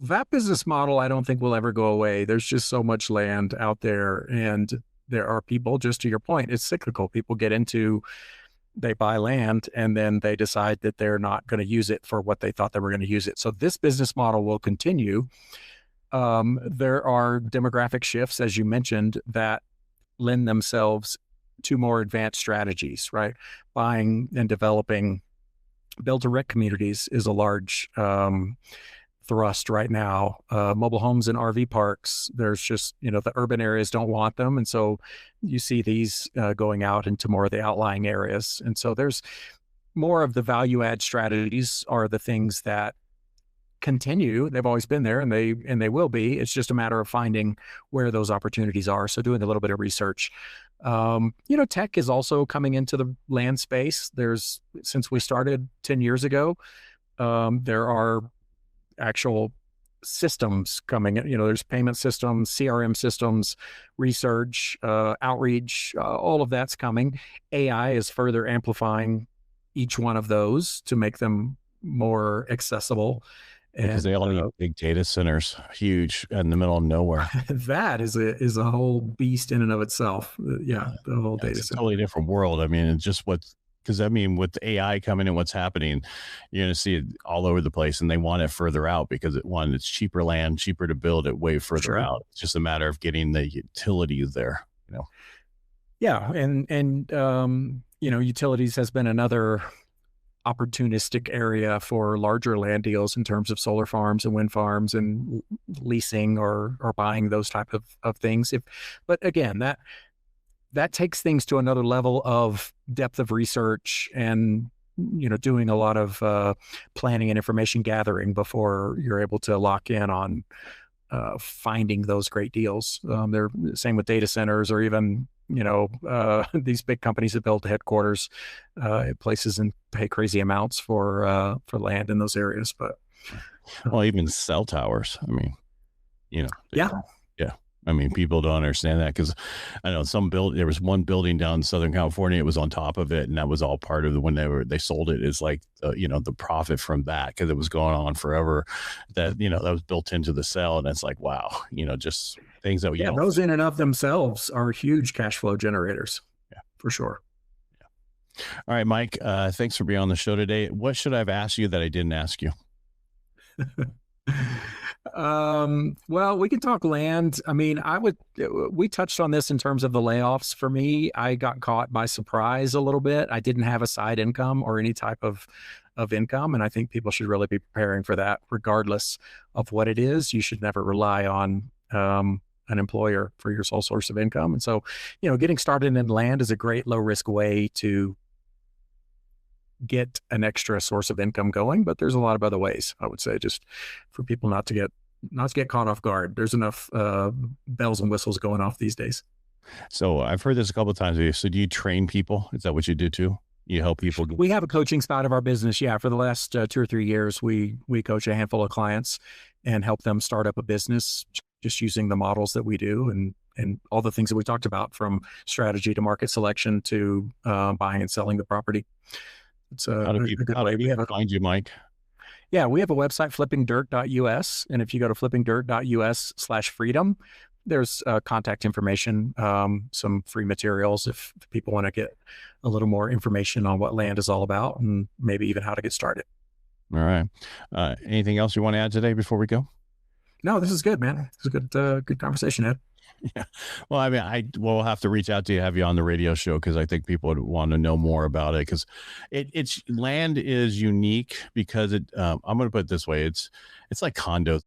That business model, I don't think will ever go away. There's just so much land out there, and there are people, just to your point, it's cyclical. People get into, they buy land and then they decide that they're not going to use it for what they thought they were going to use it. So this business model will continue. There are demographic shifts, as you mentioned, that lend themselves to more advanced strategies, right? Buying and developing build-to-rent communities is a large thrust right now. Mobile homes and RV parks, there's just, the urban areas don't want them. And so you see these going out into more of the outlying areas. And so there's more of the value add strategies are the things that continue. They've always been there, and they will be. It's just a matter of finding where those opportunities are. So doing a little bit of research. Tech is also coming into the land space. Since we started 10 years ago, there are actual systems coming. There's payment systems, CRM systems, research, outreach, all of that's coming. AI is further amplifying each one of those to make them more accessible. Because they all need big data centers, huge, in the middle of nowhere. That is a whole beast in and of itself. The whole data It's a center. totally different world. I mean, it's just because with AI coming and what's happening, you're going to see it all over the place, and they want it further out because it's cheaper land, cheaper to build it way further out. It's just a matter of getting the utilities there, Yeah. And utilities has been another opportunistic area for larger land deals in terms of solar farms and wind farms and leasing or buying those type of things. But again, that takes things to another level of depth of research and, doing a lot of planning and information gathering before you're able to lock in on finding those great deals. They're the same with data centers, or even, these big companies that build headquarters at places and pay crazy amounts for land in those areas. But well, even cell towers. I mean, yeah. I mean, people don't understand that, because I know there was one building down in Southern California. It was on top of it, and that was all part of when they sold it. Is like, the profit from that, because it was going on forever. That that was built into the sale, and it's like, wow, just things that those in and of themselves are huge cash flow generators. Yeah, for sure. Yeah. All right, Mike. Thanks for being on the show today. What should I have asked you that I didn't ask you? Well, we can talk land. I mean, we touched on this in terms of the layoffs. For me, I got caught by surprise a little bit. I didn't have a side income or any type of income. And I think people should really be preparing for that, regardless of what it is. You should never rely on, an employer for your sole source of income. And so, getting started in land is a great low risk way to get an extra source of income going, but there's a lot of other ways, I would say, just for people not to get caught off guard. There's enough bells and whistles going off these days. So I've heard this a couple of times. So do you train people? Is that what you do too? You help people? We have a coaching side of our business. Yeah. For the last 2 or 3 years, we coach a handful of clients and help them start up a business just using the models that we do and all the things that we talked about, from strategy to market selection to buying and selling the property. It's how do people find you, Mike? Yeah, we have a website, flippingdirt.us. And if you go to flippingdirt.us/freedom, there's contact information, some free materials if people want to get a little more information on what land is all about, and maybe even how to get started. All right. Anything else you want to add today before we go? No, this is good, man. It's a good conversation, Ed. Yeah. Well, I mean, we'll have to reach out to you, have you on the radio show, because I think people would want to know more about it, because it's land is unique because I'm going to put it this way. It's like condos.